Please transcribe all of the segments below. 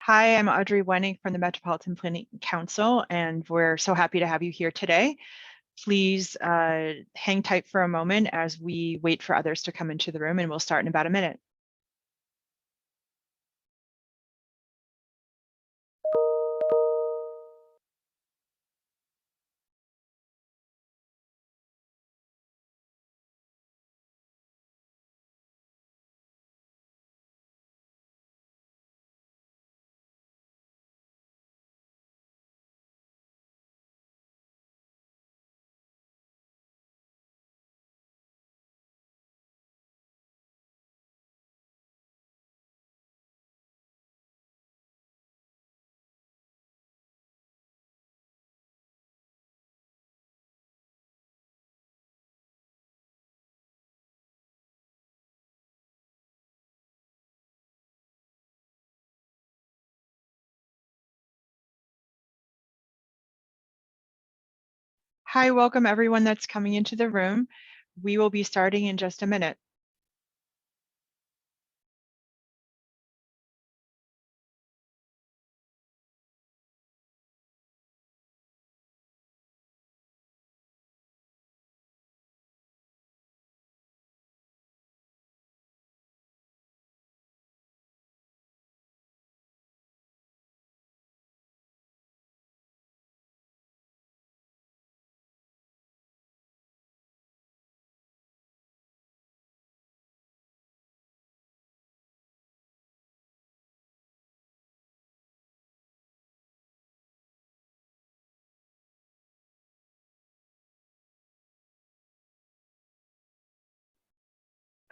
Hi, I'm Audrey Wenning from the Metropolitan Planning Council, and we're so happy to have you here today. Please hang tight for a moment as we wait for others to come into the room, and we'll start in about a minute. Hi, welcome everyone that's coming into the room. We will be starting in just a minute.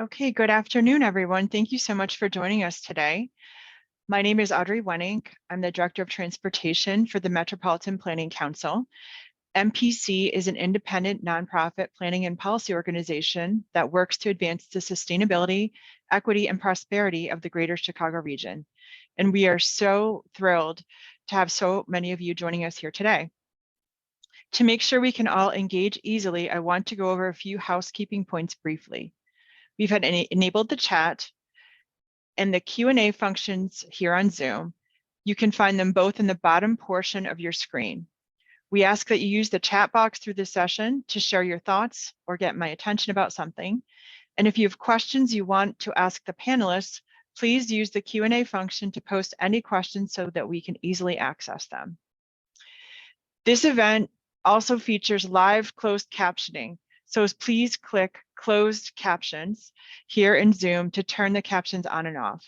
Okay, good afternoon, everyone. Thank you so much for joining us today. My name is Audrey Wenning. I'm the Director of Transportation for the Metropolitan Planning Council. MPC is an independent nonprofit planning and policy organization that works to advance the sustainability, equity, and prosperity of the greater Chicago region. And we are so thrilled to have so many of you joining us here today. To make sure we can all engage easily, I want to go over a few housekeeping points briefly. We've had enabled the chat and the Q&A functions here on Zoom. You can find them both in the bottom portion of your screen. We ask that you use the chat box through the session to share your thoughts or get my attention about something. And if you have questions you want to ask the panelists, please use the Q&A function to post any questions so that we can easily access them. This event also features live closed captioning. So please click closed captions here in Zoom to turn the captions on and off.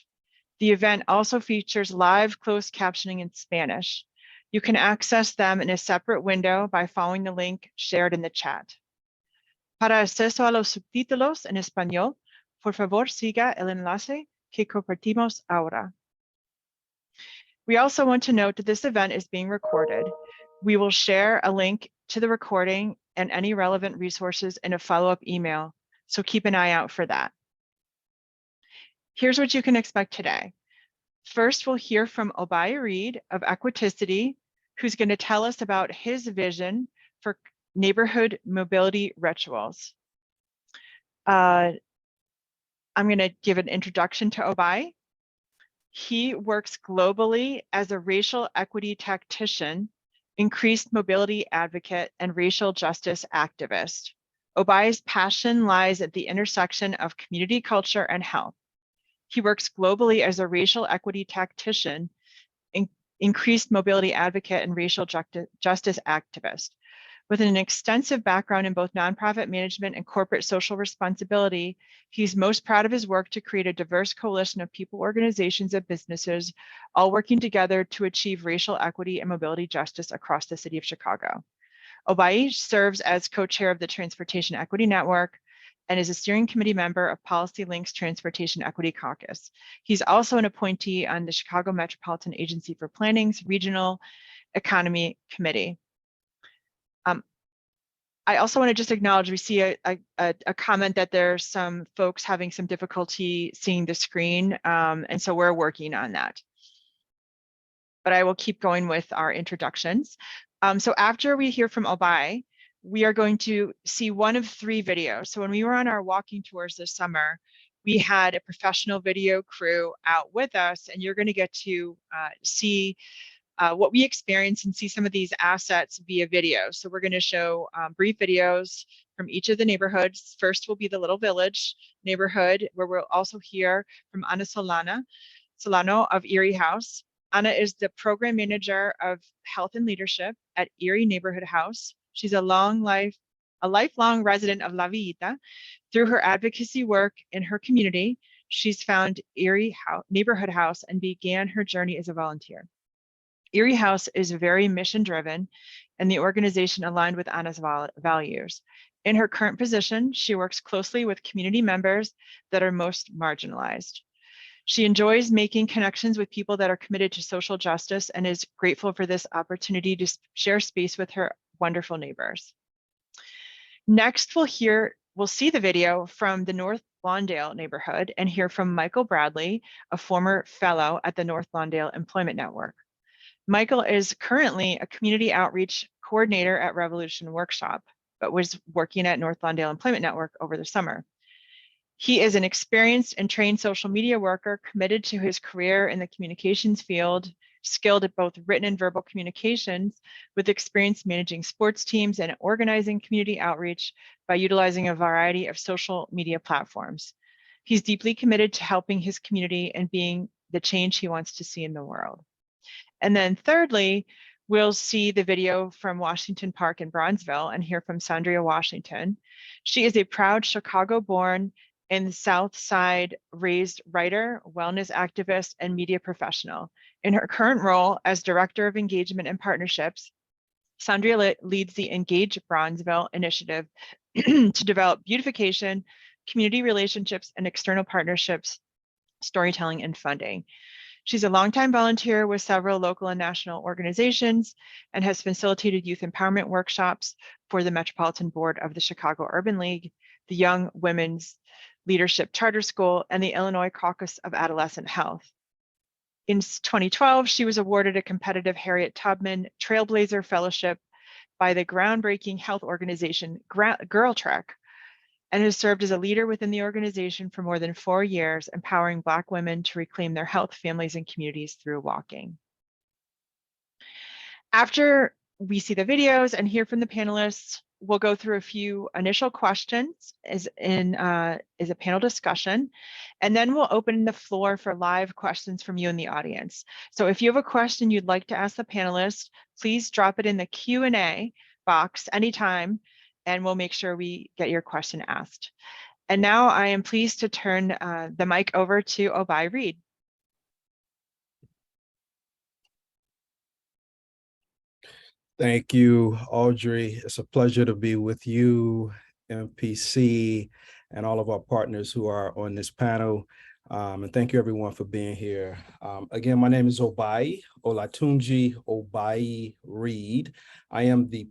The event also features live closed captioning in Spanish. You can access them in a separate window by following the link shared in the chat. Para acceso a los subtítulos en español, por favor siga el enlace que compartimos ahora. We also want to note that this event is being recorded. We will share a link to the recording and any relevant resources in a follow-up email, so keep an eye out for that. Here's what you can expect today. First, we'll hear from Obai Reed of Equiticity, who's going to tell us about his vision for neighborhood mobility rituals. I'm going to give an introduction to Obai. He works globally as a racial equity tactician, increased mobility advocate, and racial justice activist. Obai's passion lies at the intersection of community culture and health. He works globally as a racial equity tactician, increased mobility advocate, and racial justice activist. With an extensive background in both nonprofit management and corporate social responsibility, he's most proud of his work to create a diverse coalition of people, organizations, and businesses, all working together to achieve racial equity and mobility justice across the city of Chicago. Obai serves as co-chair of the Transportation Equity Network and is a steering committee member of Policy Link's Transportation Equity Caucus. He's also an appointee on the Chicago Metropolitan Agency for Planning's Regional Economy Committee. I also want to just acknowledge, we see a comment that there's some folks having some difficulty seeing the screen, and so we're working on that. But I will keep going with our introductions. So after we hear from Obai, we are going to see one of 3 videos. So when we were on our walking tours this summer, we had a professional video crew out with us, and you're going to get to see what we experience and see some of these assets via video. So we're going to show brief videos from each of the neighborhoods. First will be the Little Village neighborhood, where we'll also hear from Ana Solano of Erie House. Ana is the program manager of health and leadership at Erie Neighborhood House. She's a lifelong resident of La Villita. Through her advocacy work in her community, she's found Erie Neighborhood House and began her journey as a volunteer. Erie House is very mission driven, and the organization aligned with Ana's values. In her current position, she works closely with community members that are most marginalized. She enjoys making connections with people that are committed to social justice and is grateful for this opportunity to share space with her wonderful neighbors. Next, we'll see the video from the North Lawndale neighborhood and hear from Michael Bradley, a former fellow at the North Lawndale Employment Network. Michael is currently a community outreach coordinator at Revolution Workshop, but was working at North Lawndale Employment Network over the summer. He is an experienced and trained social media worker committed to his career in the communications field, skilled at both written and verbal communications, with experience managing sports teams and organizing community outreach by utilizing a variety of social media platforms. He's deeply committed to helping his community and being the change he wants to see in the world. And then thirdly, we'll see the video from Washington Park in Bronzeville and hear from Sandria Washington. She is a proud Chicago-born and South Side raised writer, wellness activist, and media professional. In her current role as Director of Engagement and Partnerships, Sandria leads the Engage Bronzeville initiative to develop beautification, community relationships, and external partnerships, storytelling, and funding. She's a longtime volunteer with several local and national organizations and has facilitated youth empowerment workshops for the Metropolitan Board of the Chicago Urban League, the Young Women's Leadership Charter School, and the Illinois Caucus of Adolescent Health. In 2012, she was awarded a competitive Harriet Tubman Trailblazer Fellowship by the groundbreaking health organization Girl Trek, and has served as a leader within the organization for more than 4 years, empowering Black women to reclaim their health, families, and communities through walking. After we see the videos and hear from the panelists, we'll go through a few initial questions as a panel discussion, and then we'll open the floor for live questions from you in the audience. So if you have a question you'd like to ask the panelists, please drop it in the Q&A box anytime, and we'll make sure we get your question asked. And now I am pleased to turn the mic over to Obai Reed. Thank you, Audrey. It's a pleasure to be with you, MPC, and all of our partners who are on this panel. And thank you everyone for being here. Again, my name is Obai Olatunji Obai Reed. I am the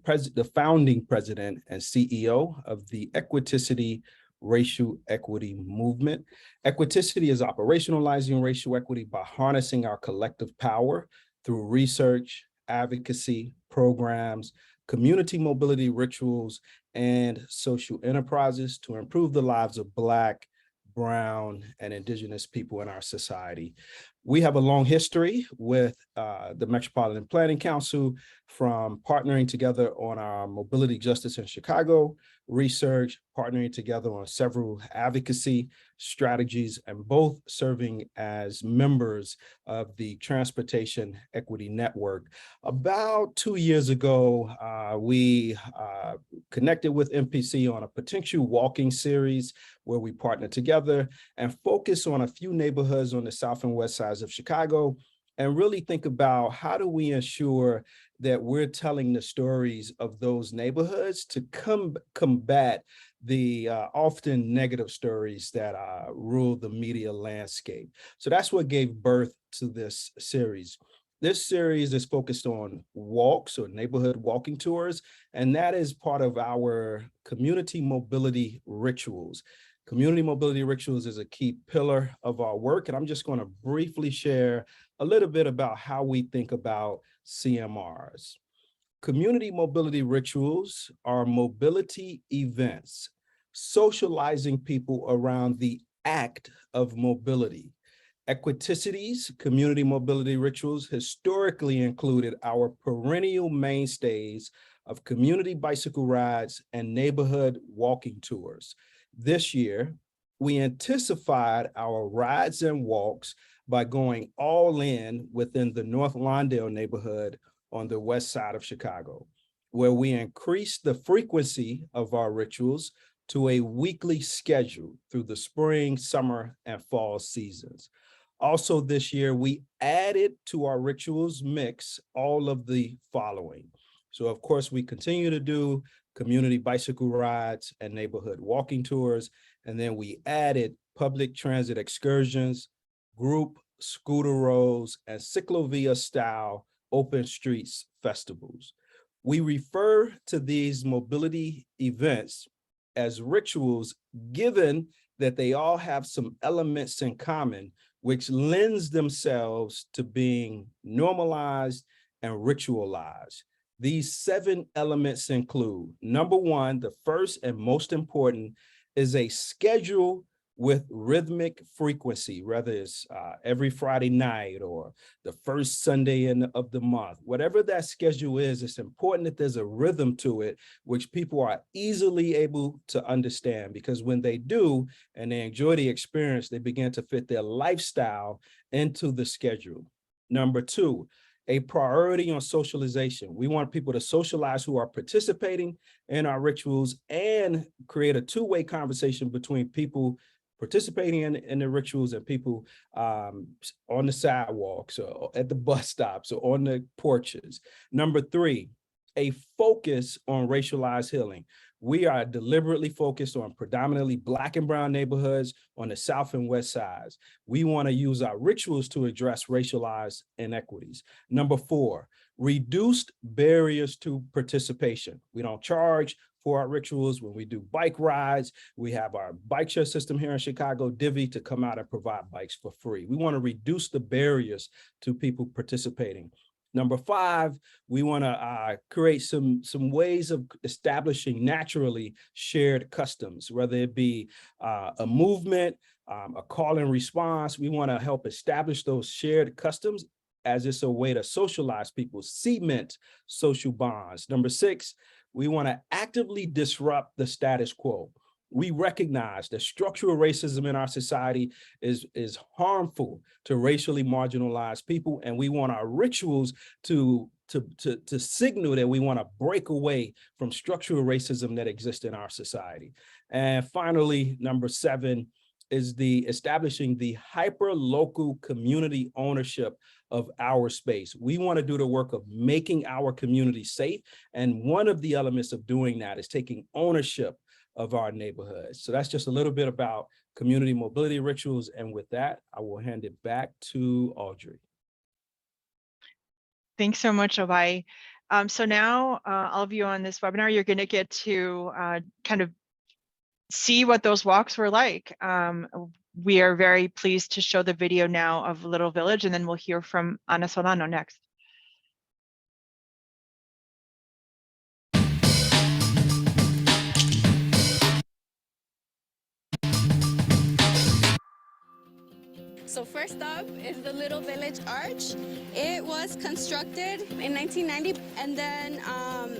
founding president and CEO of the Equiticity Racial Equity Movement. Equiticity is operationalizing racial equity by harnessing our collective power through research, advocacy, programs, community mobility rituals, and social enterprises to improve the lives of Black, Brown, and Indigenous people in our society. We have a long history with the Metropolitan Planning Council, from partnering together on our mobility justice in Chicago research, partnering together on several advocacy strategies, and both serving as members of the Transportation Equity Network. About 2 years ago, we connected with MPC on a potential walking series where we partnered together and focus on a few neighborhoods on the south and west sides of Chicago, and really think about how do we ensure that we're telling the stories of those neighborhoods to combat the often negative stories that rule the media landscape. So that's what gave birth to this series. This series is focused on walks or neighborhood walking tours, and that is part of our community mobility rituals. Community mobility rituals is a key pillar of our work, and I'm just going to briefly share a little bit about how we think about CMRs. Community mobility rituals are mobility events, socializing people around the act of mobility. Equiticity's community mobility rituals historically included our perennial mainstays of community bicycle rides and neighborhood walking tours. This year, we intensified our rides and walks by going all in within the North Lawndale neighborhood on the west side of Chicago, where we increased the frequency of our rituals to a weekly schedule through the spring, summer, and fall seasons. Also this year, we added to our rituals mix all of the following. So of course, we continue to do community bicycle rides and neighborhood walking tours. And then we added public transit excursions, group scooter rolls, and cyclovia style open streets festivals. We refer to these mobility events as rituals, given that they all have some elements in common, which lends themselves to being normalized and ritualized. These 7 elements include, number 1, the first and most important is a schedule with rhythmic frequency, whether it's every Friday night or the first Sunday of the month. Whatever that schedule is, it's important that there's a rhythm to it, which people are easily able to understand, because when they do and they enjoy the experience, they begin to fit their lifestyle into the schedule. Number 2, a priority on socialization. We want people to socialize who are participating in our rituals and create a two-way conversation between people participating in the rituals and people on the sidewalks or at the bus stops or on the porches. Number 3, a focus on racialized healing. We are deliberately focused on predominantly Black and brown neighborhoods on the South and West sides. We want to use our rituals to address racialized inequities. Number 4, reduced barriers to participation. We don't charge for our rituals. When we do bike rides, we have our bike share system here in Chicago, Divvy, to come out and provide bikes for free. We want to reduce the barriers to people participating. Number 5, we want to create some ways of establishing naturally shared customs, whether it be a movement, a call and response. We want to help establish those shared customs as it's a way to socialize people, cement social bonds. Number 6, we want to actively disrupt the status quo. We recognize that structural racism in our society is harmful to racially marginalized people, and we want our rituals to signal that we want to break away from structural racism that exists in our society. And finally, number 7 is establishing the hyper-local community ownership of our space. We want to do the work of making our community safe, and one of the elements of doing that is taking ownership of our neighborhoods. So that's just a little bit about community mobility rituals, and with that, I will hand it back to Audrey. Thanks so much, Obai. So now all of you on this webinar, you're going to get to kind of see what those walks were like. We are very pleased to show the video now of Little Village, and then we'll hear from Ana Solano next. So first up is the Little Village Arch. It was constructed in 1990, and then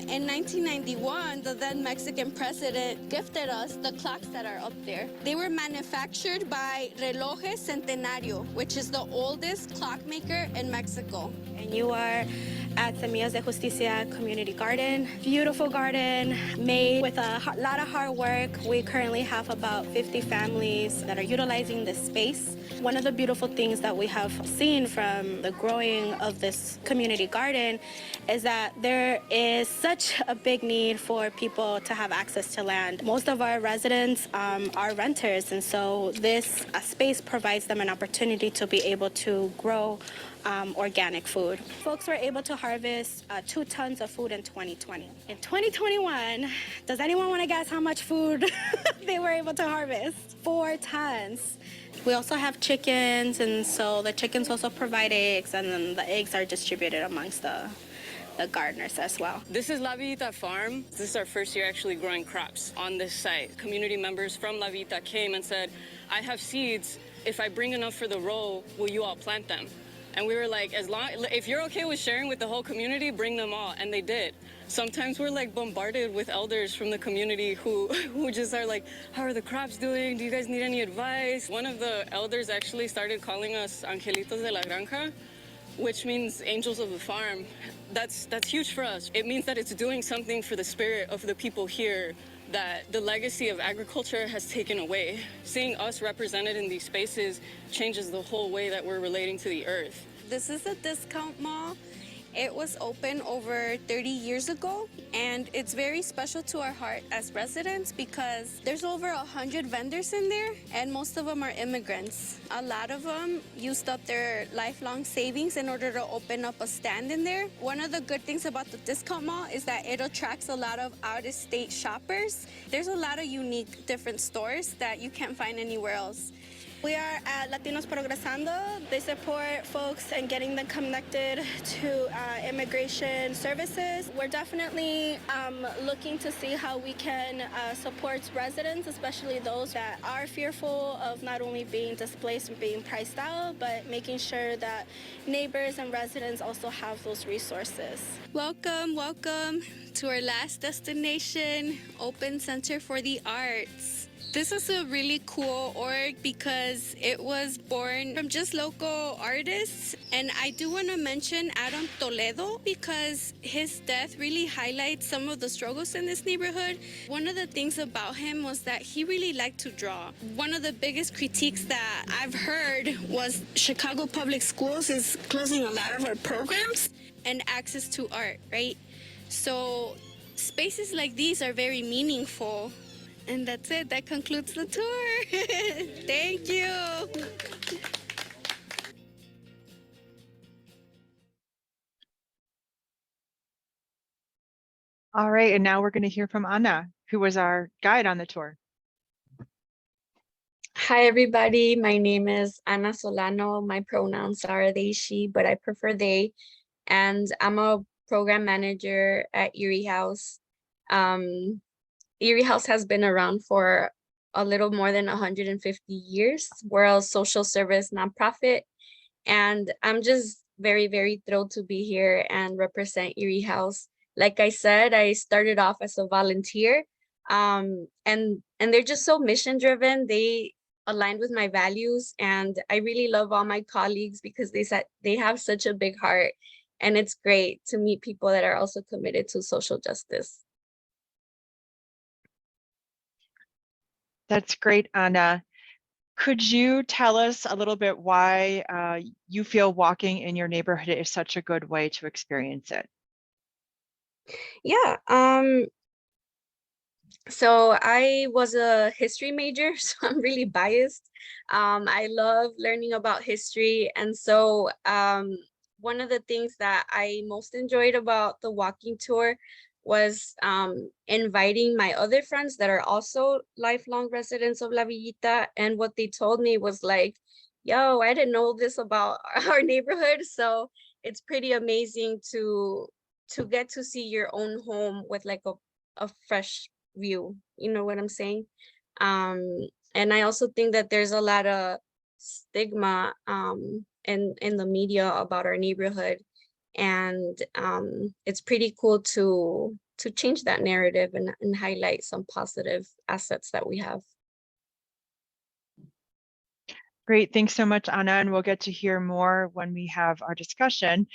in 1991, the then Mexican president gifted us the clocks that are up there. They were manufactured by Relojes Centenario, which is the oldest clockmaker in Mexico. And you are at Semillas de Justicia Community Garden. Beautiful garden made with a lot of hard work. We currently have about 50 families that are utilizing this space. One of the beautiful things that we have seen from the growing of this community garden is that there is such a big need for people to have access to land. Most of our residents are renters, and so this space provides them an opportunity to be able to grow organic food. Folks were able to harvest 2 tons of food in 2020. In 2021, does anyone want to guess how much food they were able to harvest? 4 tons. We also have chickens, and so the chickens also provide eggs, and then the eggs are distributed amongst the the gardeners as well. This is La Villita Farm. This is our first year actually growing crops on this site. Community members from La Villita came and said, I have seeds. If I bring enough for the row, will you all plant them? And we were like, if you're okay with sharing with the whole community, bring them all. And they did. Sometimes we're like bombarded with elders from the community who just are like, how are the crops doing? Do you guys need any advice? One of the elders actually started calling us Angelitos de la Granja, which means angels of the farm. That's huge for us. It means that it's doing something for the spirit of the people here that the legacy of agriculture has taken away. Seeing us represented in these spaces changes the whole way that we're relating to the earth. This is a discount mall. It was open over 30 years ago, and it's very special to our heart as residents because there's over 100 vendors in there, and most of them are immigrants. A lot of them used up their lifelong savings in order to open up a stand in there. One of the good things about the discount mall is that it attracts a lot of out-of-state shoppers. There's a lot of unique different stores that you can't find anywhere else. We are at Latinos Progresando. They support folks and getting them connected to immigration services. We're definitely looking to see how we can support residents, especially those that are fearful of not only being displaced and being priced out, but making sure that neighbors and residents also have those resources. Welcome, welcome to our last destination, Open Center for the Arts. This is a really cool org because it was born from just local artists. And I do want to mention Adam Toledo because his death really highlights some of the struggles in this neighborhood. One of the things about him was that he really liked to draw. One of the biggest critiques that I've heard was Chicago Public Schools is closing a lot of our programs and access to art, right? So spaces like these are very meaningful. And that's it. That concludes the tour. Thank you. All right, and now we're going to hear from Anna, who was our guide on the tour. Hi, everybody. My name is Ana Solano. My pronouns are they, she, but I prefer they. And I'm a program manager at Erie House. Erie House has been around for a little more than 150 years. We're a social service nonprofit, and I'm just very, very thrilled to be here and represent Erie House. Like I said, I started off as a volunteer, and they're just so mission driven. They aligned with my values, and I really love all my colleagues because they have such a big heart, and it's great to meet people that are also committed to social justice. That's great, Anna. Could you tell us a little bit why you feel walking in your neighborhood is such a good way to experience it? Yeah, so I was a history major, so I'm really biased. I love learning about history. And so one of the things that I most enjoyed about the walking tour was inviting my other friends that are also lifelong residents of La Villita. And what they told me was like, yo, I didn't know this about our neighborhood. So it's pretty amazing to get to see your own home with like a fresh view. You know what I'm saying? And I also think that there's a lot of stigma in the media about our neighborhood. And it's pretty cool to change that narrative and highlight some positive assets that we have. Great, thanks so much, Anna, and we'll get to hear more when we have our discussion.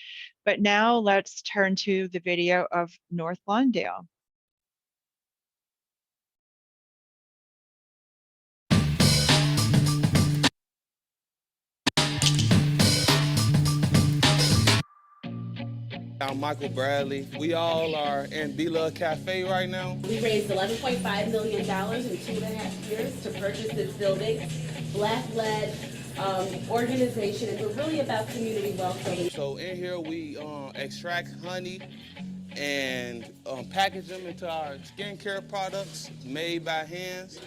But now let's turn to the video of North Lawndale. I'm Michael Bradley. We all are in Be-Love Cafe right now. We raised $11.5 million in 2.5 years to purchase this building. Black-led organization, and we're really about community wealth building. So in here we extract honey and package them into our skincare products made by hands.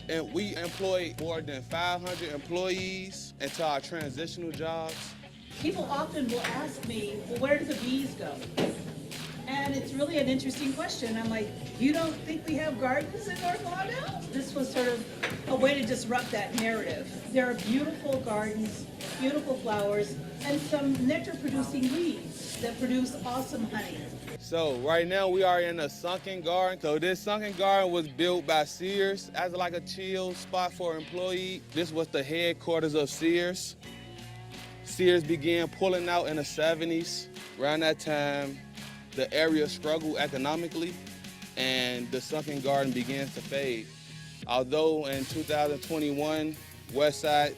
And we employ more than 500 employees into our transitional jobs. People often will ask me, well, where do the bees go? And it's really an interesting question. I'm like, you don't think we have gardens in North Lawndale? This was sort of a way to disrupt that narrative. There are beautiful gardens, beautiful flowers, and some nectar-producing weeds that produce awesome honey. So right now we are in a sunken garden. So this sunken garden was built by Sears as like a chill spot for employees. This was the headquarters of Sears. Sears began pulling out in the 70s. Around that time, the area struggled economically and the sunken garden began to fade. Although in 2021, Westside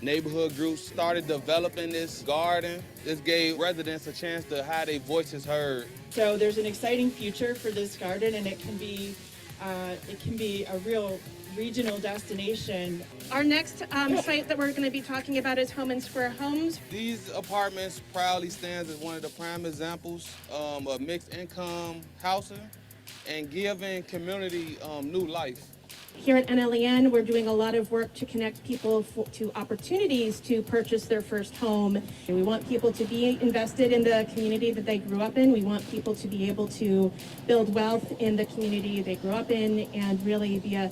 neighborhood groups started developing this garden. This gave residents a chance to have their voices heard. So there's an exciting future for this garden, and it can be a real regional destination. Our next site that we're going to be talking about is Home and Square Homes. These apartments proudly stands as one of the prime examples of mixed income housing and giving community new life. Here at NLEN, we're doing a lot of work to connect people to opportunities to purchase their first home. We want people to be invested in the community that they grew up in. We want people to be able to build wealth in the community they grew up in and really be a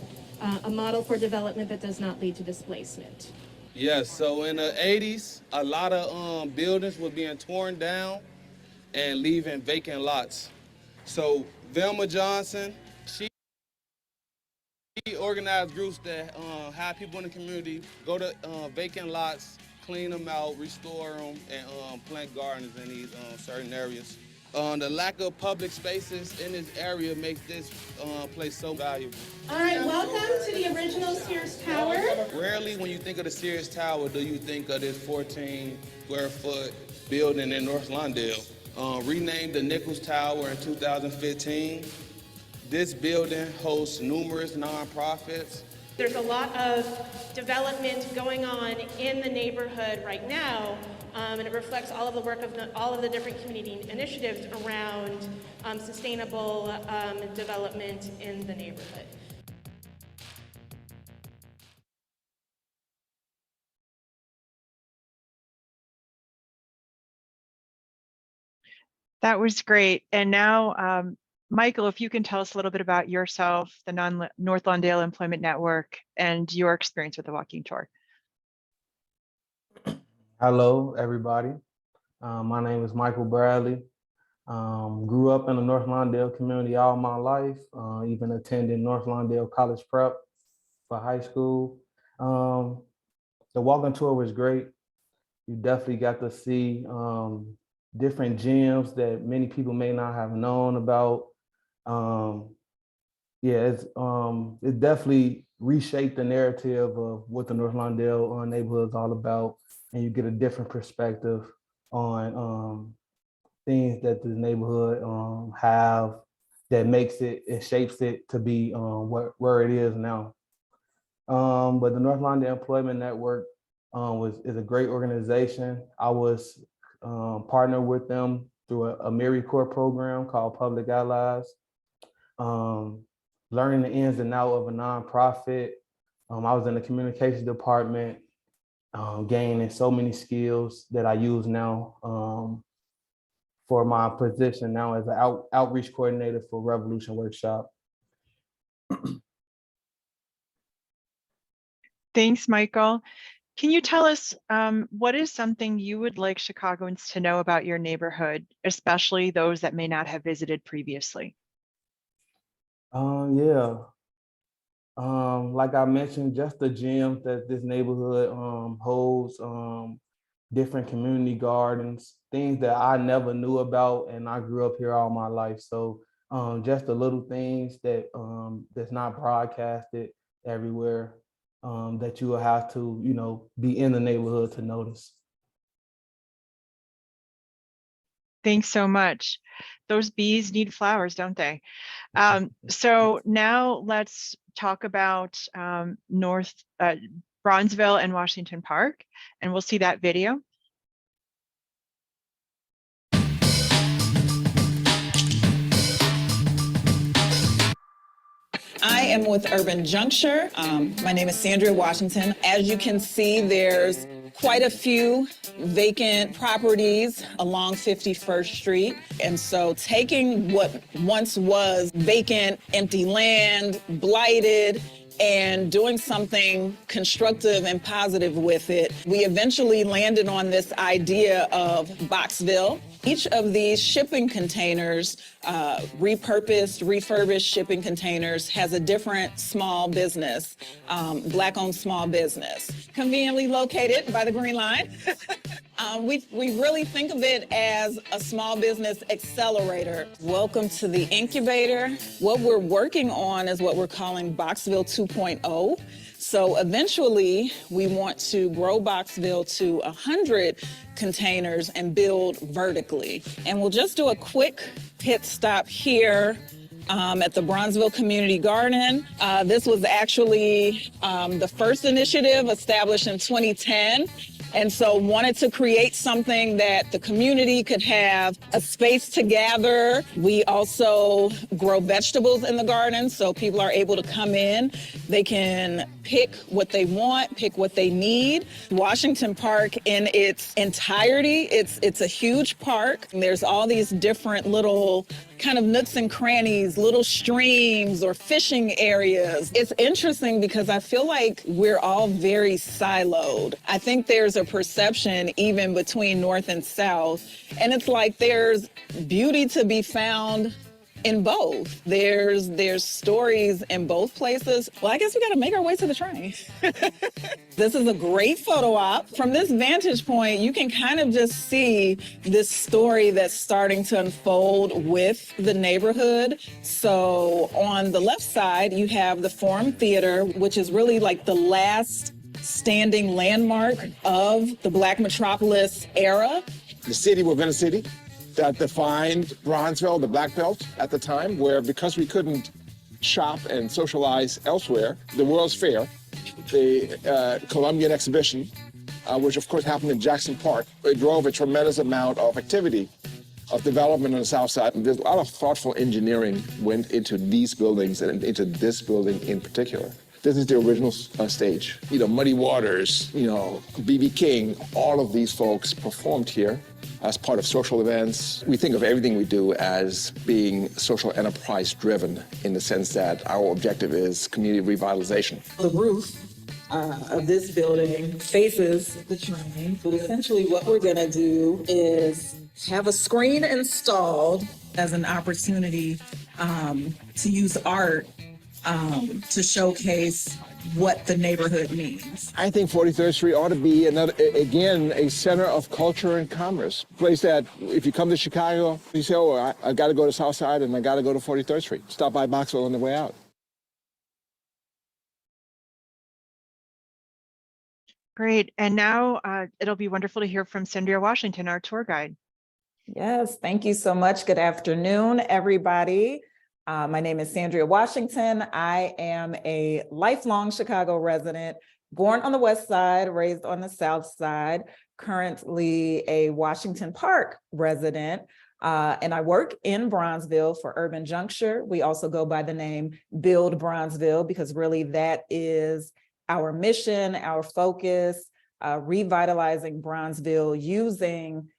model for development that does not lead to displacement. Yes, so in the 80s, a lot of buildings were being torn down and leaving vacant lots. So Velma Johnson, she organized groups that have people in the community go to vacant lots, clean them out, restore them, and plant gardens in these certain areas. The lack of public spaces in this area makes this place so valuable. All right, welcome to the original Sears Tower. Rarely when you think of the Sears Tower do you think of this 14 square foot building in North Lawndale. Renamed the Nichols Tower in 2015. This building hosts numerous nonprofits. There's a lot of development going on in the neighborhood right now, and it reflects all of the work of all of the different community initiatives around sustainable development in the neighborhood. That was great. And now, Michael, if you can tell us a little bit about yourself, the North Lawndale Employment Network, and your experience with the walking tour. Hello, everybody. My name is Michael Bradley. Grew up in the North Lawndale community all my life, even attended North Lawndale College Prep for high school. The walking tour was great. You definitely got to see different gems that many people may not have known about. It definitely reshaped the narrative of what the North Lawndale neighborhood is all about, and you get a different perspective on things that the neighborhood have that makes it and shapes it to be where it is now. But the North Lawndale Employment Network is a great organization. I was partnered with them through a AmeriCorps program called Public Allies. Learning the ins and outs of a nonprofit. I was in the communications department, gaining so many skills that I use now for my position now as an outreach coordinator for Revolution Workshop. Thanks, Michael. Can you tell us what is something you would like Chicagoans to know about your neighborhood, especially those that may not have visited previously? Like I mentioned, just the gems that this neighborhood holds, different community gardens, things that I never knew about, and I grew up here all my life. So just the little things that that's not broadcasted everywhere, that you will have to, be in the neighborhood to notice. Thanks so much. Those bees need flowers, don't they? So now let's talk about Bronzeville and Washington Park, and we'll see that video. I am with Urban Juncture. My name is Sandra Washington. As you can see, there's quite a few vacant properties along 51st Street. And so taking what once was vacant, empty land, blighted, and doing something constructive and positive with it, we eventually landed on this idea of Boxville. Each of these shipping containers, repurposed, refurbished shipping containers, has a different small business, Black-owned small business, conveniently located by the Green Line. We really think of it as a small business accelerator. Welcome to the incubator. What we're working on is what we're calling Boxville 2.0. So eventually, we want to grow Boxville to 100 containers and build vertically. And we'll just do a quick pit stop here at the Bronzeville Community Garden. This was actually the first initiative established in 2010. And so wanted to create something that the community could have a space to gather. We also grow vegetables in the garden, so people are able to come in. They can pick what they want, pick what they need. Washington Park in its entirety, it's a huge park. There's all these different little kind of nooks and crannies, little streams or fishing areas. It's interesting because I feel like we're all very siloed. I think there's a perception even between North and South, and it's like there's beauty to be found in both. There's stories in both places. Well, I guess we gotta make our way to the train. This is a great photo op. From this vantage point, you can kind of just see this story that's starting to unfold with the neighborhood. So on the left side, you have the Forum Theater, which is really like the last standing landmark of the Black metropolis era. The city within a city that defined Bronzeville, the Black Belt at the time, where because we couldn't shop and socialize elsewhere, the World's Fair, the Columbian Exhibition, which of course happened in Jackson Park, it drove a tremendous amount of activity of development on the south side. And there's a lot of thoughtful engineering went into these buildings and into this building in particular. This is the original stage. You know, Muddy Waters, you know, B.B. King, all of these folks performed here as part of social events. We think of everything we do as being social enterprise driven in the sense that our objective is community revitalization. The roof of this building faces the train, but essentially what we're gonna do is have a screen installed as an opportunity to use art to showcase what the neighborhood means. I think 43rd Street ought to be again, a center of culture and commerce. A place that if you come to Chicago, you say, oh, I got to go to South Side and I got to go to 43rd Street. Stop by Boxville on the way out. Great. And now it'll be wonderful to hear from Sandria Washington, our tour guide. Yes, thank you so much. Good afternoon, everybody. My name is Sandria Washington. I am a lifelong Chicago resident, born on the West Side, raised on the South Side, currently a Washington Park resident, and I work in Bronzeville for Urban Juncture. We also go by the name Build Bronzeville because really that is our mission, our focus, revitalizing Bronzeville using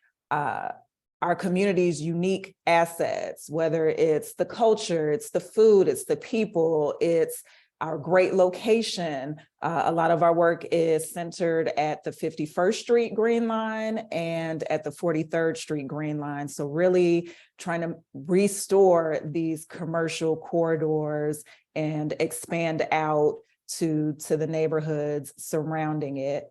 our community's unique assets, whether it's the culture, it's the food, it's the people, it's our great location. A lot of our work is centered at the 51st Street Green Line and at the 43rd Street Green Line. So really trying to restore these commercial corridors and expand out to the neighborhoods surrounding it.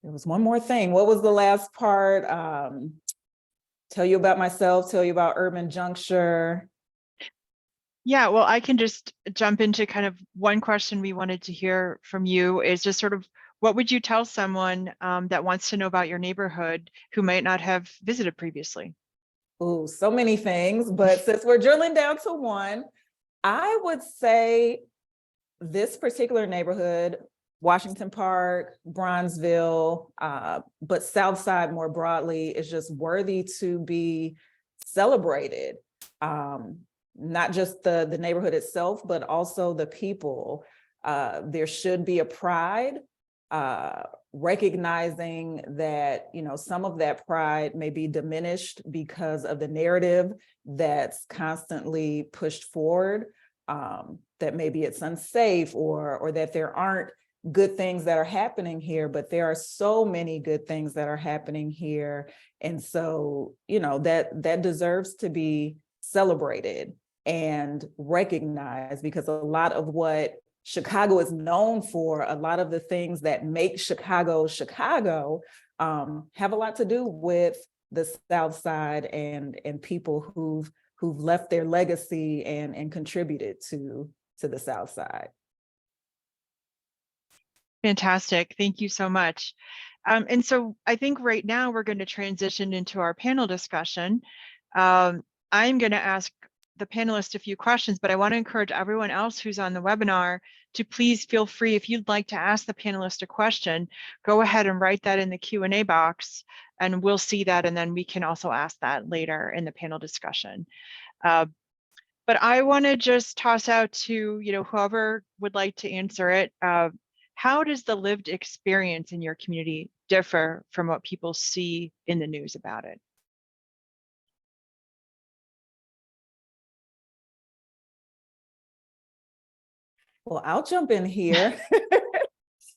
There was one more thing. What was the last part? Tell you about myself, tell you about Urban Juncture. Yeah, well, I can just jump into kind of one question we wanted to hear from you is just sort of, what would you tell someone that wants to know about your neighborhood who might not have visited previously? Oh, so many things, but since we're drilling down to one, I would say this particular neighborhood, Washington Park, Bronzeville, but South Side more broadly is just worthy to be celebrated. Not just the neighborhood itself, but also the people. There should be a pride, recognizing that, you know, some of that pride may be diminished because of the narrative that's constantly pushed forward, that maybe it's unsafe or that there aren't good things that are happening here, but there are so many good things that are happening here. And so, you know, that deserves to be celebrated and recognized, because a lot of what Chicago is known for, a lot of the things that make Chicago, Chicago, have a lot to do with the South Side and people who've left their legacy and contributed to the South Side. Fantastic. Thank you so much. And so I think right now we're going to transition into our panel discussion. I'm going to ask the panelists a few questions, but I want to encourage everyone else who's on the webinar to please feel free, if you'd like to ask the panelist a question, go ahead and write that in the Q&A box and we'll see that, and then we can also ask that later in the panel discussion. But I want to just toss out to, you know, whoever would like to answer it. How does the lived experience in your community differ from what people see in the news about it? Well, I'll jump in here.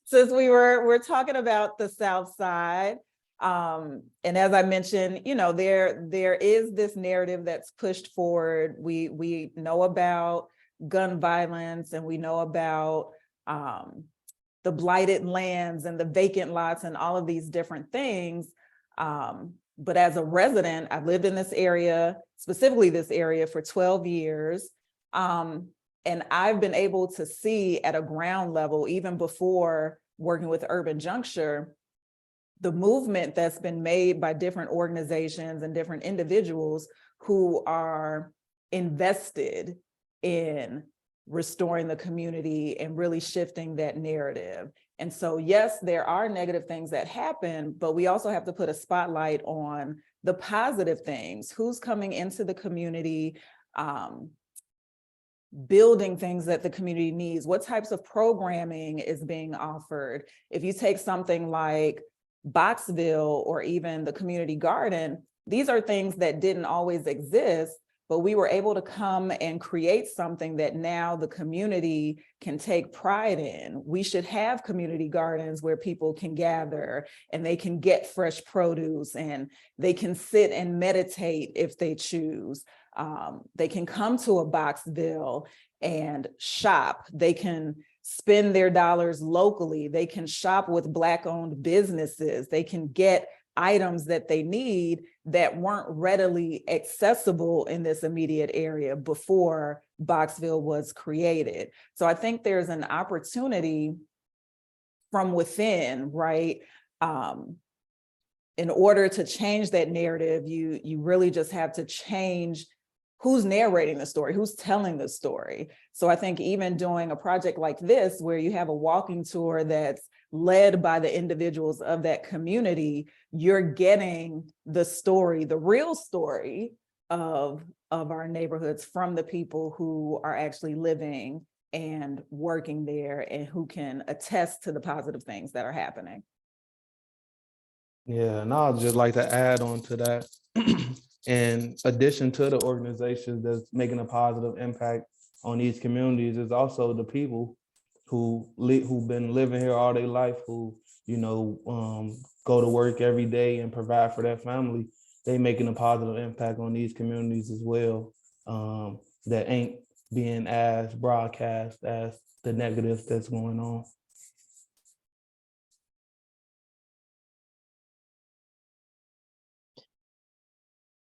Since we're talking about the South Side, and as I mentioned, you know, there is this narrative that's pushed forward. We know about gun violence, and we know about the blighted lands and the vacant lots and all of these different things. But as a resident, I've lived in this area, specifically this area, for 12 years. And I've been able to see at a ground level, even before working with Urban Juncture, the movement that's been made by different organizations and different individuals who are invested in restoring the community and really shifting that narrative. And so, yes, there are negative things that happen, but we also have to put a spotlight on the positive things. Who's coming into the community, building things that the community needs? What types of programming is being offered? If you take something like Boxville or even the community garden, these are things that didn't always exist, but we were able to come and create something that now the community can take pride in. We should have community gardens where people can gather and they can get fresh produce and they can sit and meditate if they choose. They can come to a Boxville and shop. They can spend their dollars locally. They can shop with Black-owned businesses. They can get items that they need that weren't readily accessible in this immediate area before Boxville was created. So I think there's an opportunity from within, right? In order to change that narrative, you really just have to change who's narrating the story, who's telling the story. So I think even doing a project like this, where you have a walking tour that's led by the individuals of that community, you're getting the story, the real story of our neighborhoods from the people who are actually living and working there and who can attest to the positive things that are happening. Yeah, and I'd just like to add on to that. In addition to the organizations that's making a positive impact on these communities, is also the people who've been living here all their life, who, you know, go to work every day and provide for their family. They making a positive impact on these communities as well, that ain't being as broadcast as the negative that's going on.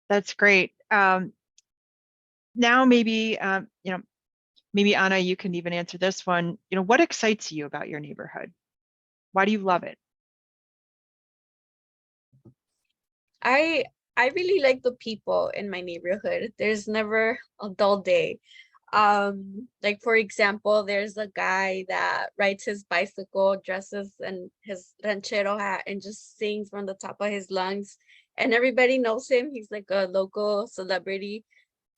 That's great. Now maybe, you know, maybe Anna, you can even answer this one. You know, what excites you about your neighborhood? Why do you love it? I really like the people in my neighborhood. There's never a dull day. Like, for example, there's a guy that rides his bicycle, dresses in his ranchero hat, and just sings from the top of his lungs. And everybody knows him. He's like a local celebrity.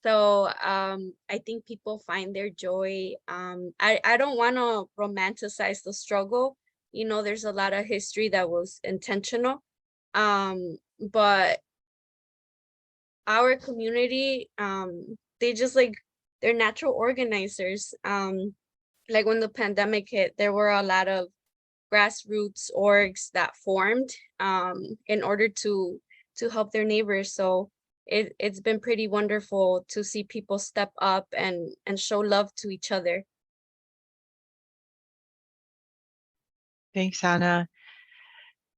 So I think people find their joy. I don't want to romanticize the struggle. You know, there's a lot of history that was intentional. But our community, they just like, they're natural organizers. Like when the pandemic hit, there were a lot of grassroots orgs that formed in order to help their neighbors. So it's been pretty wonderful to see people step up and show love to each other. Thanks, Anna.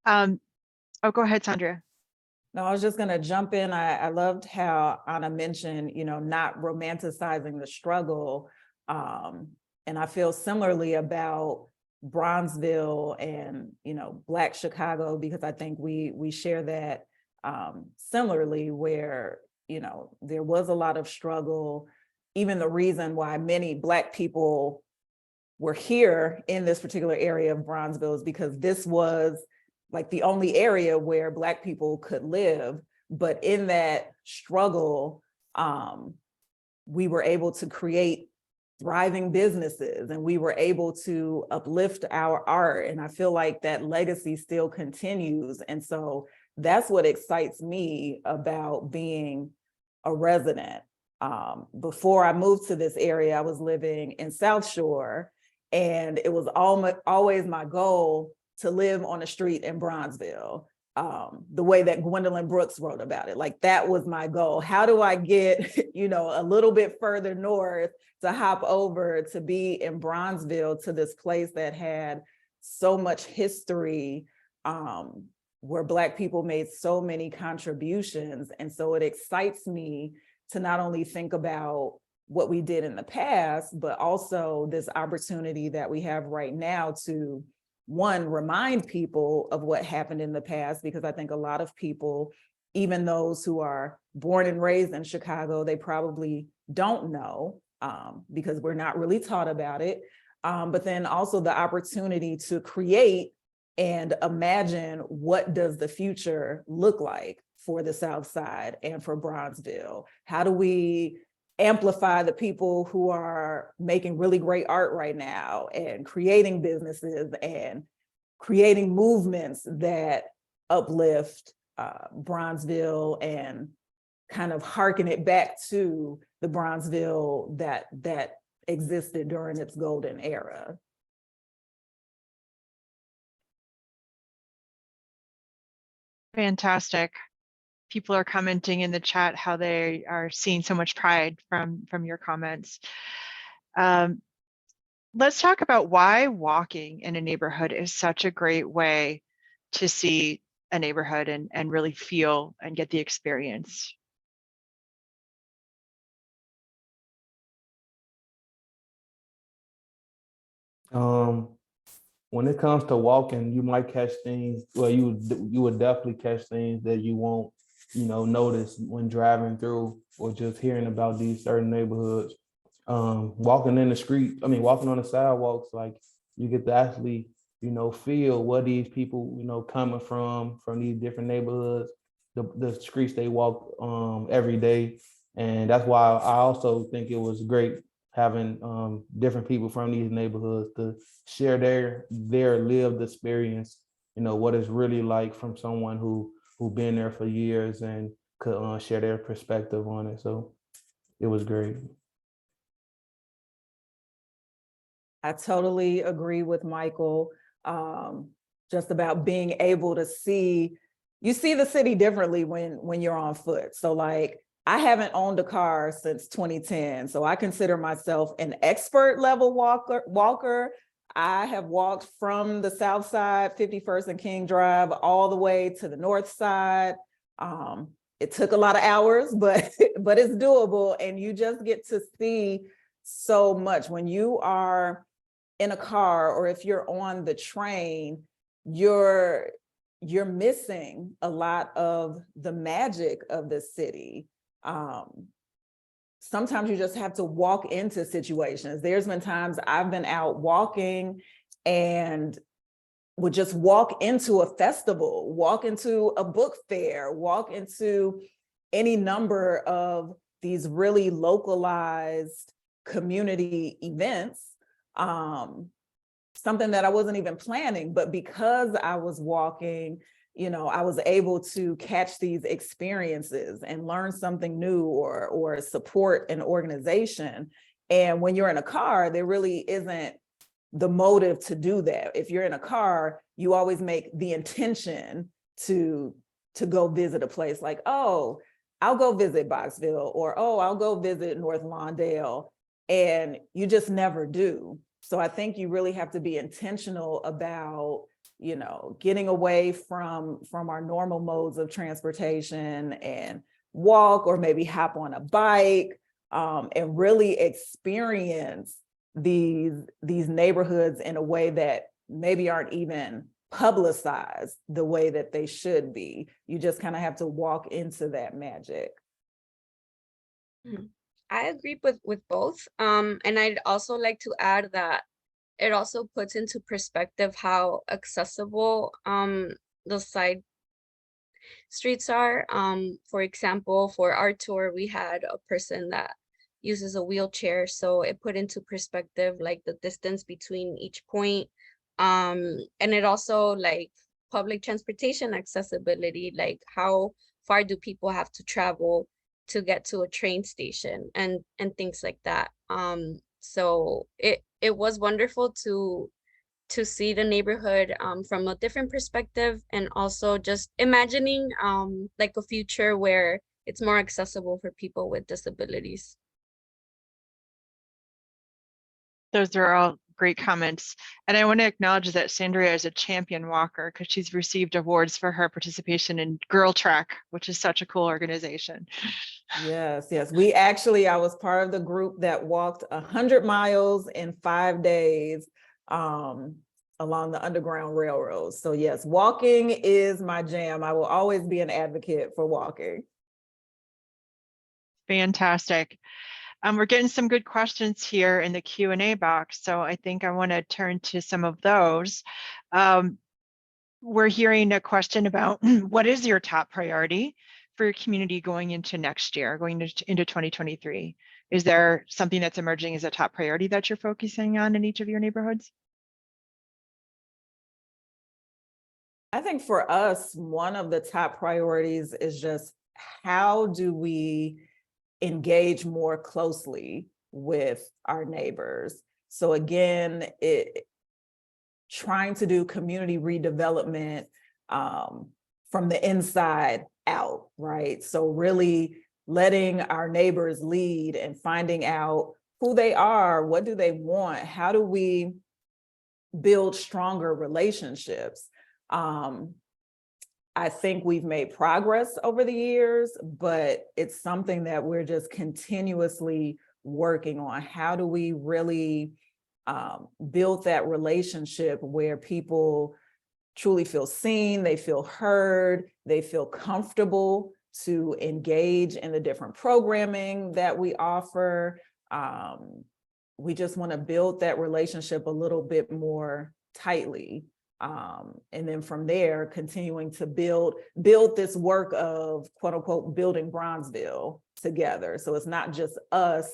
Oh, go ahead, Sandra. No, I was just going to jump in. I loved how Anna mentioned, you know, not romanticizing the struggle. And I feel similarly about Bronzeville and, you know, Black Chicago, because I think we share that similarly, where, you know, there was a lot of struggle. Even the reason why many Black people were here in this particular area of Bronzeville is because this was like the only area where Black people could live. But in that struggle, we were able to create thriving businesses, and we were able to uplift our art. And I feel like that legacy still continues. And so that's what excites me about being a resident. Before I moved to this area, I was living in South Shore, and it was always my goal to live on a street in Bronzeville, the way that Gwendolyn Brooks wrote about it. Like, that was my goal. How do I get, you know, a little bit further north to hop over to be in Bronzeville, to this place that had so much history, where Black people made so many contributions. And so it excites me to not only think about what we did in the past, but also this opportunity that we have right now to, one, remind people of what happened in the past, because I think a lot of people, even those who are born and raised in Chicago, they probably don't know, because we're not really taught about it. But then also the opportunity to create and imagine, what does the future look like for the South Side and for Bronzeville? How do we amplify the people who are making really great art right now and creating businesses and creating movements that uplift Bronzeville and kind of harken it back to the Bronzeville that existed during its golden era? Fantastic. People are commenting in the chat how they are seeing so much pride from your comments. Let's talk about why walking in a neighborhood is such a great way to see a neighborhood and really feel and get the experience. When it comes to walking, you might catch things. Well, you would definitely catch things that you won't, you know, notice when driving through or just hearing about these certain neighborhoods. Walking in the street, walking on the sidewalks, like, you get to actually, you know, feel what these people, you know, coming from these different neighborhoods, the streets they walk every day. And that's why I also think it was great having different people from these neighborhoods to share their lived experience, you know, what it's really like from someone who been there for years and could share their perspective on it. So it was great. I totally agree with Michael, just about being able to see the city differently when you're on foot. So like, I haven't owned a car since 2010, so I consider myself an expert level walker. I have walked from the South Side, 51st and King Drive, all the way to the North Side. It took a lot of hours, but it's doable, and you just get to see so much. When you are in a car, or if you're on the train, you're missing a lot of the magic of the city. Sometimes you just have to walk into situations. There's been times I've been out walking and would just walk into a festival, walk into a book fair, walk into any number of these really localized community events, something that I wasn't even planning, but because I was walking, I was able to catch these experiences and learn something new or support an organization. And when you're in a car, there really isn't the motive to do that. If you're in a car, you always make the intention to go visit a place like, oh, I'll go visit Boxville, or, oh, I'll go visit North Lawndale. And you just never do. So I think you really have to be intentional about, getting away from our normal modes of transportation and walk, or maybe hop on a bike, and really experience these neighborhoods in a way that maybe aren't even publicized the way that they should be. You just kind of have to walk into that magic. I agree with both. And I'd also like to add that it also puts into perspective how accessible the side streets are. For example, for our tour, we had a person that uses a wheelchair, so it put into perspective like the distance between each point. And it also like public transportation accessibility, like how far do people have to travel to get to a train station and things like that. So it was wonderful to see the neighborhood from a different perspective, and also just imagining like a future where it's more accessible for people with disabilities. Those are all great comments. And I want to acknowledge that Sandria is a champion walker because she's received awards for her participation in Girl Track, which is such a cool organization. Yes. I was part of the group that walked 100 miles in 5 days along the Underground Railroad. So yes, walking is my jam. I will always be an advocate for walking. Fantastic. We're getting some good questions here in the Q&A box, so I think I want to turn to some of those. We're hearing a question about what is your top priority for your community going into next year, going into 2023? Is there something that's emerging as a top priority that you're focusing on in each of your neighborhoods? I think for us, one of the top priorities is just how do we engage more closely with our neighbors. So again, trying to do community redevelopment from the inside out, right? So really letting our neighbors lead and finding out who they are, what do they want, how do we build stronger relationships. I think we've made progress over the years, but it's something that we're just continuously working on. How do we really build that relationship where people truly feel seen, they feel heard, they feel comfortable to engage in the different programming that we offer. We just want to build that relationship a little bit more tightly. And then from there, continuing to build this work of quote unquote building Bronzeville together. So it's not just us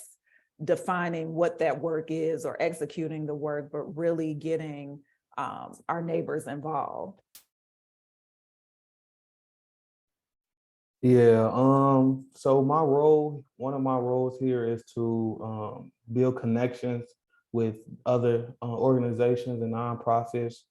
defining what that work is or executing the work, but really getting our neighbors involved. Yeah, so one of my roles here is to build connections with other organizations and nonprofits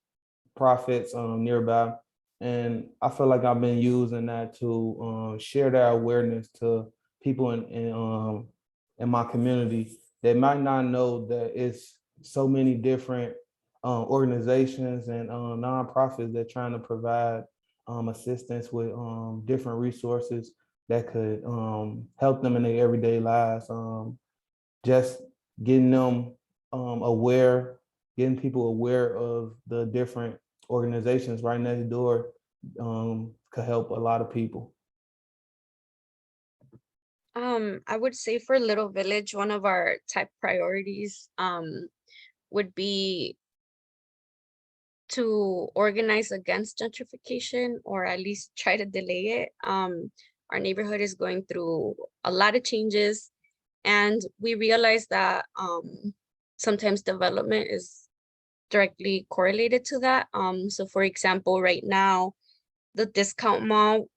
nearby. And I feel like I've been using that to share that awareness to people in my community that might not know that it's so many different organizations and nonprofits that trying to provide assistance with different resources that could help them in their everyday lives. Just getting them getting people aware of the different organizations right next door could help a lot of people. I would say for Little Village, one of our top priorities would be to organize against gentrification, or at least try to delay it. our neighborhood is going through a lot of changes, and we realize that sometimes development is directly correlated to that. So for example, right now, the discount mall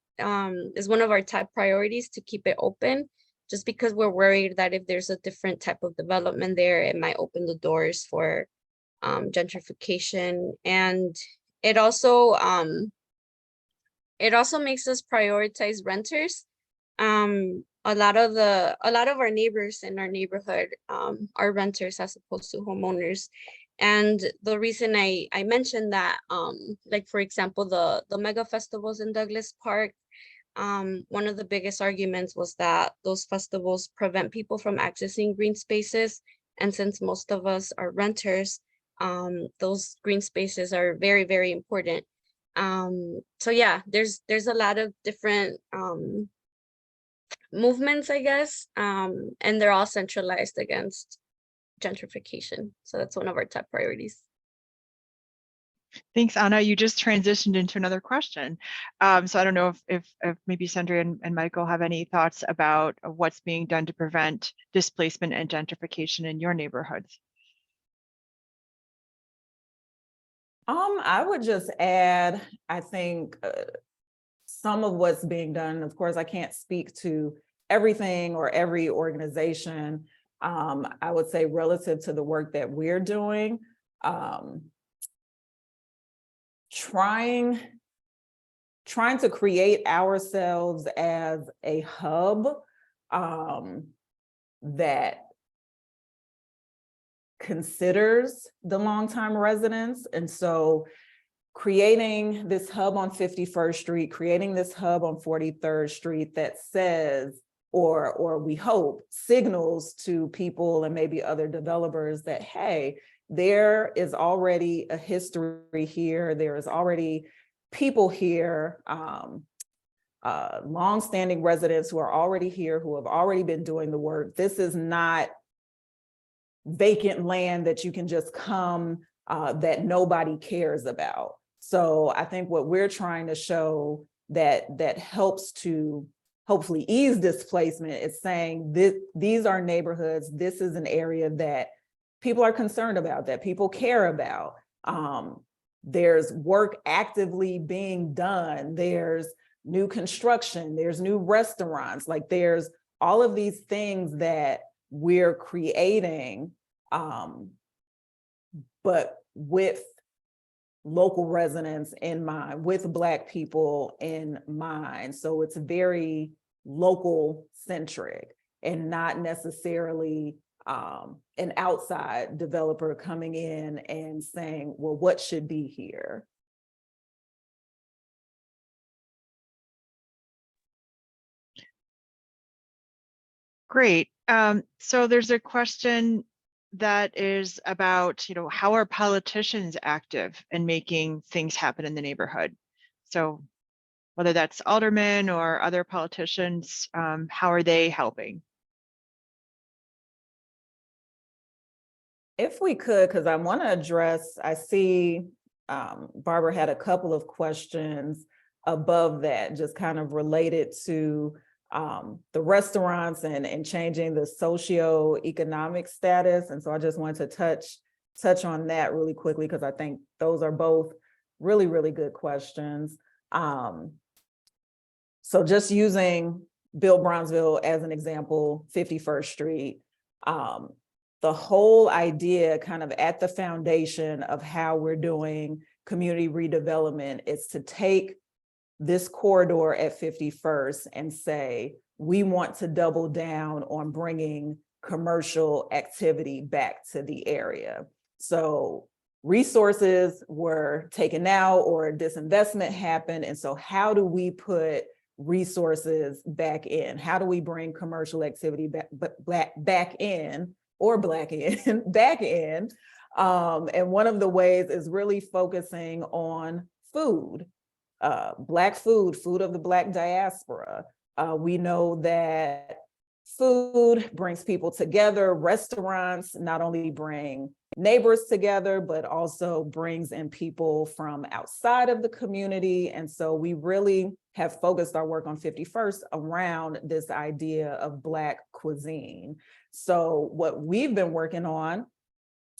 is one of our top priorities to keep it open, just because we're worried that if there's a different type of development there, it might open the doors for gentrification. And it also makes us prioritize renters. A lot of our neighbors in our neighborhood are renters as opposed to homeowners. And the reason I mentioned that, like for example, the mega festivals in Douglas Park, one of the biggest arguments was that those festivals prevent people from accessing green spaces. And since most of us are renters, those green spaces are very, very important. So yeah, there's a lot of different movements, I guess, and they're all centralized against gentrification. So that's one of our top priorities. Thanks, Anna. You just transitioned into another question. So I don't know if maybe Sandra and Michael have any thoughts about what's being done to prevent displacement and gentrification in your neighborhoods. I would just add, I think some of what's being done, of course, I can't speak to everything or every organization. I would say relative to the work that we're doing, trying to create ourselves as a hub that considers the longtime residents. And so creating this hub on 51st Street, creating this hub on 43rd Street that says, or we hope signals to people and maybe other developers that, hey, there is already a history here. There is already people here, longstanding residents who are already here, who have already been doing the work. This is not vacant land that you can just come, that nobody cares about. So I think what we're trying to show that helps to hopefully ease displacement is saying these are neighborhoods. This is an area that people are concerned about, that people care about. There's work actively being done. There's new construction, there's new restaurants, like there's all of these things that we're creating, but with local residents in mind, with Black people in mind. So it's very local centric and not necessarily an outside developer coming in and saying, well, what should be here? Great. So there's a question that is about, how are politicians active in making things happen in the neighborhood? So whether that's aldermen or other politicians, how are they helping? If we could, because I want to address, I see Barbara had a couple of questions above that, just kind of related to the restaurants and changing the socioeconomic status. And so I just wanted to touch on that really quickly, because I think those are both really, really good questions. So just using Bill Bronzeville as an example, 51st Street, the whole idea kind of at the foundation of how we're doing community redevelopment is to take this corridor at 51st and say, we want to double down on bringing commercial activity back to the area. So resources were taken out or disinvestment happened. And so how do we put resources back in? How do we bring commercial activity back in, or Black in, back in? And one of the ways is really focusing on food. Black food of the Black diaspora. We know that food brings people together. Restaurants not only bring neighbors together, but also brings in people from outside of the community. And so we really have focused our work on 51st around this idea of Black cuisine. So what we've been working on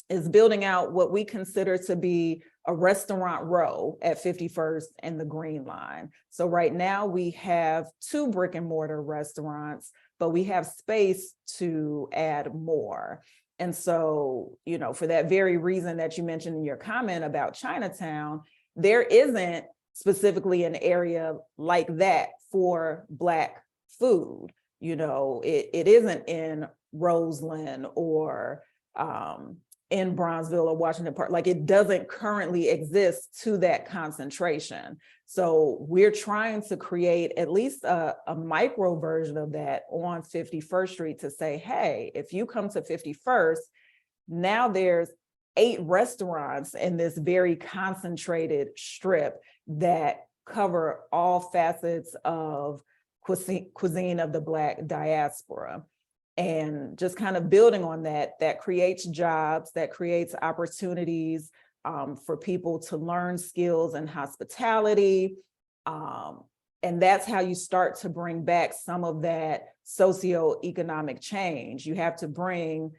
is building out what we consider to be a restaurant row at 51st and the Green Line. So right now we have 2 brick and mortar restaurants, but we have space to add more. And so, you know, for that very reason that you mentioned in your comment about Chinatown, there isn't specifically an area like that for Black food. You know, it isn't in Roseland or in Bronzeville or Washington Park. Like, it doesn't currently exist to that concentration. So we're trying to create at least a micro version of that on 51st Street to say, hey, if you come to 51st, now there's 8 restaurants in this very concentrated strip that cover all facets of cuisine of the Black diaspora. And just kind of building on that, that creates jobs, that creates opportunities for people to learn skills in hospitality. And that's how you start to bring back some of that socioeconomic change. You have to bring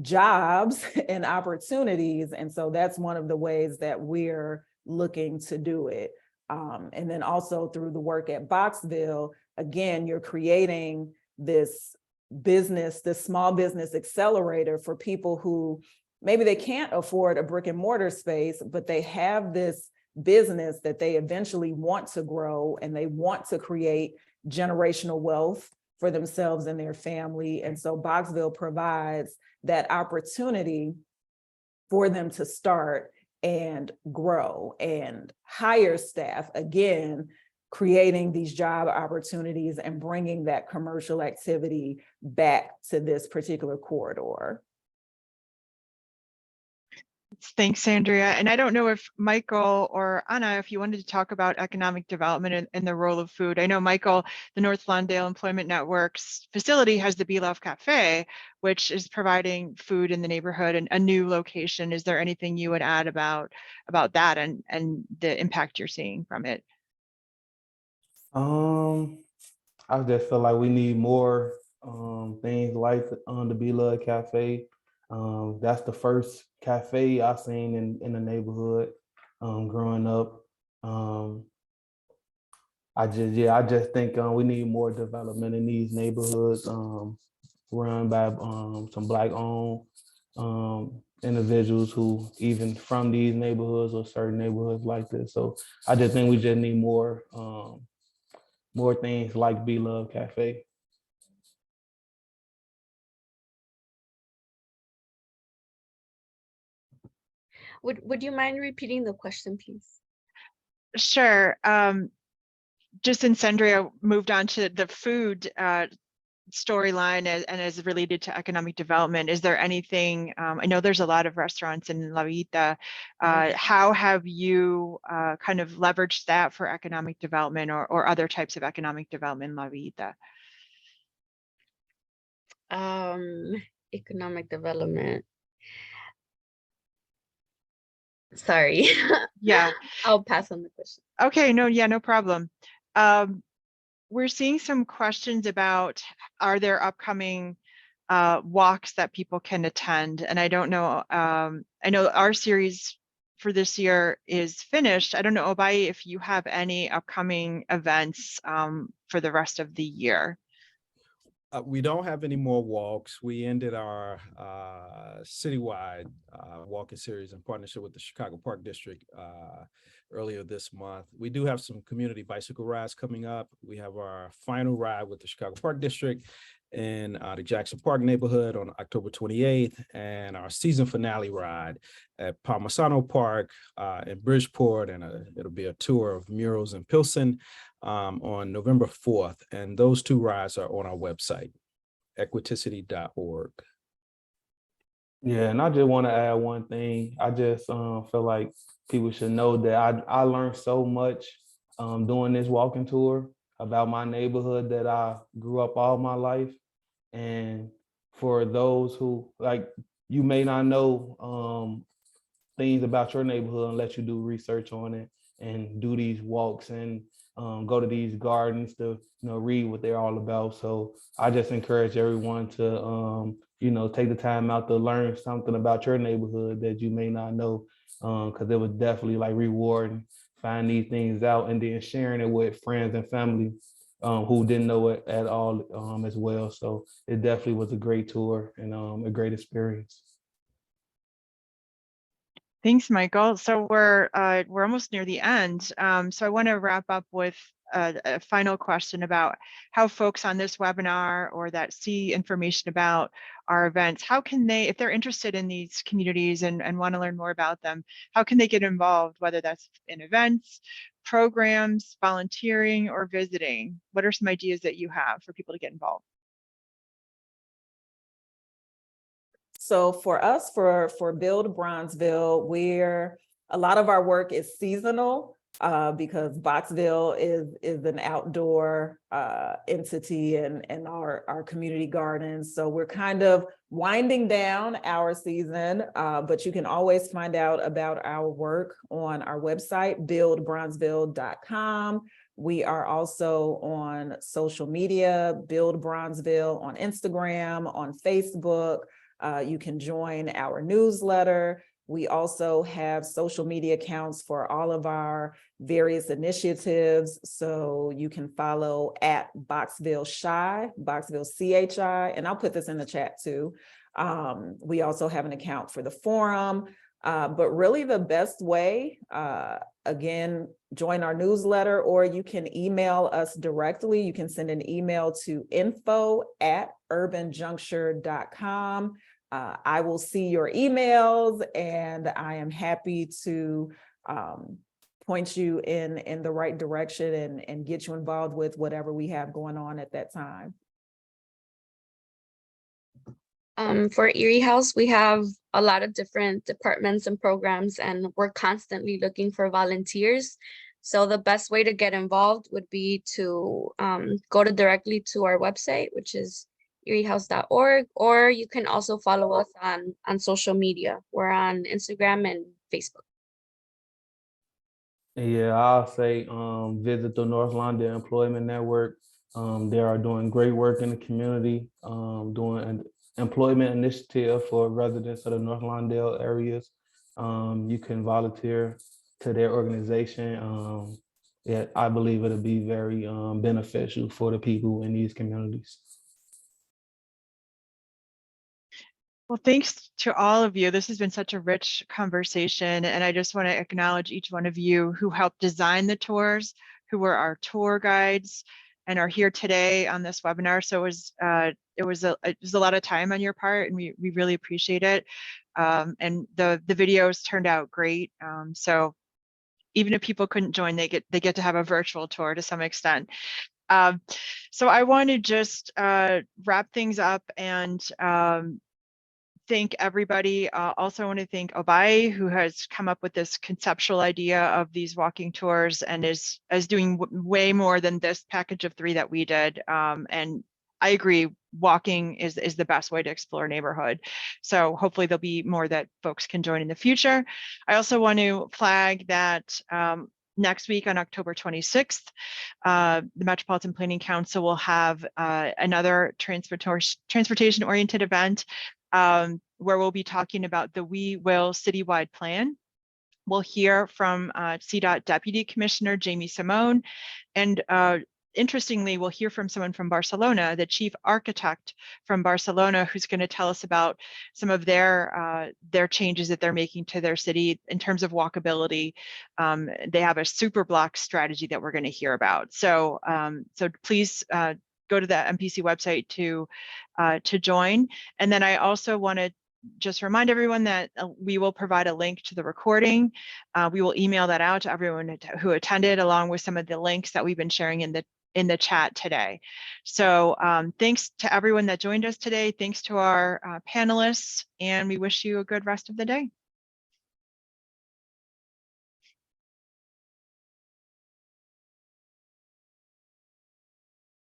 jobs and opportunities. And so that's one of the ways that we're looking to do it. And then also through the work at Boxville, again, you're creating this business, this small business accelerator for people who maybe they can't afford a brick and mortar space, but they have this business that they eventually want to grow and they want to create generational wealth for themselves and their family. And so Boxville provides that opportunity for them to start and grow and hire staff, again, creating these job opportunities and bringing that commercial activity back to this particular corridor. Thanks, Andrea. And I don't know if Michael or Anna, if you wanted to talk about economic development and the role of food. I know, Michael, the North Lawndale Employment Network's facility has the Be Love Cafe, which is providing food in the neighborhood and a new location. Is there anything you would add about that and the impact you're seeing from it? I just feel like we need more things like the Be Love Cafe. That's the first cafe I seen in the neighborhood growing up. I just think we need more development in these neighborhoods run by some Black-owned individuals who even from these neighborhoods or certain neighborhoods like this. So I just think we just need more things like Be Love Cafe. Would you mind repeating the question, please? Sure. Just since Andrea moved on to the food storyline and is related to economic development, is there anything, I know there's a lot of restaurants in La Vita, how have you kind of leveraged that for economic development or other types of economic development in La Vita? Economic development. Sorry. Yeah. I'll pass on the question. Okay, no problem. We're seeing some questions about, are there upcoming walks that people can attend? And I don't know, I know our series for this year is finished. I don't know, Obai, if you have any upcoming events for the rest of the year. We don't have any more walks. We ended our citywide walking series in partnership with the Chicago Park District earlier this month. We do have some community bicycle rides coming up. We have our final ride with the Chicago Park District in the Jackson Park neighborhood on October 28th, and our season finale ride at Palmisano Park in Bridgeport, and it'll be a tour of murals in Pilsen on November 4th. And those 2 rides are on our website, equiticity.org. Yeah, and I just want to add one thing. I just feel like people should know that I learned so much doing this walking tour about my neighborhood that I grew up all my life. And for those who, like, you may not know things about your neighborhood unless you do research on it and do these walks and go to these gardens to read what they're all about. So I just encourage everyone to take the time out to learn something about your neighborhood that you may not know, because it was definitely like rewarding, find these things out and then sharing it with friends and family who didn't know it at all as well. So it definitely was a great tour and a great experience. Thanks, Michael. So we're almost near the end. So I want to wrap up with a final question about how folks on this webinar or that see information about our events, how can they, if they're interested in these communities and want to learn more about them, how can they get involved, whether that's in events, programs, volunteering, or visiting? What are some ideas that you have for people to get involved? So for us, for Build Bronzeville, a lot of our work is seasonal because Boxville is an outdoor entity and our community gardens. So we're kind of winding down our season, but you can always find out about our work on our website, buildbronzeville.com. We are also on social media, Build Bronzeville on Instagram, on Facebook. You can join our newsletter. We also have social media accounts for all of our various initiatives. So you can follow at Boxville Chi, Boxville CHI, and I'll put this in the chat too. We also have an account for the forum, but really the best way, again, join our newsletter, or you can email us directly. You can send an email to info@urbanjuncture.com. I will see your emails and I am happy to point you in the right direction and get you involved with whatever we have going on at that time. For Erie House, we have a lot of different departments and programs, and we're constantly looking for volunteers. So the best way to get involved would be to go directly to our website, which is eriehouse.org, or you can also follow us on social media. We're on Instagram and Facebook. Yeah, I'll say visit the North Lawndale Employment Network. They are doing great work in the community, doing an employment initiative for residents of the North Lawndale areas. You can volunteer to their organization. Yeah, I believe it'll be very beneficial for the people in these communities. Well, thanks to all of you. This has been such a rich conversation, and I just want to acknowledge each one of you who helped design the tours, who were our tour guides, and are here today on this webinar. So it was a lot of time on your part, and we really appreciate it. And the videos turned out great. So even if people couldn't join, they get to have a virtual tour to some extent. So I want to just wrap things up and thank everybody. Also want to thank Obai, who has come up with this conceptual idea of these walking tours and is doing way more than this package of 3 that we did. And I agree, walking is the best way to explore a neighborhood. So hopefully there'll be more that folks can join in the future. I also want to flag that next week on October 26th, the Metropolitan Planning Council will have another transportation-oriented event where we'll be talking about the We Will citywide plan. We'll hear from CDOT Deputy Commissioner Jamie Simone, and interestingly, we'll hear from someone from Barcelona, the chief architect from Barcelona, who's going to tell us about some of their changes that they're making to their city in terms of walkability. They have a super block strategy that we're going to hear about. So, so please go to the MPC website to join. And then I also want to just remind everyone that we will provide a link to the recording. We will email that out to everyone who attended, along with some of the links that we've been sharing in the chat today. So thanks to everyone that joined us today. Thanks to our panelists, and we wish you a good rest of the day.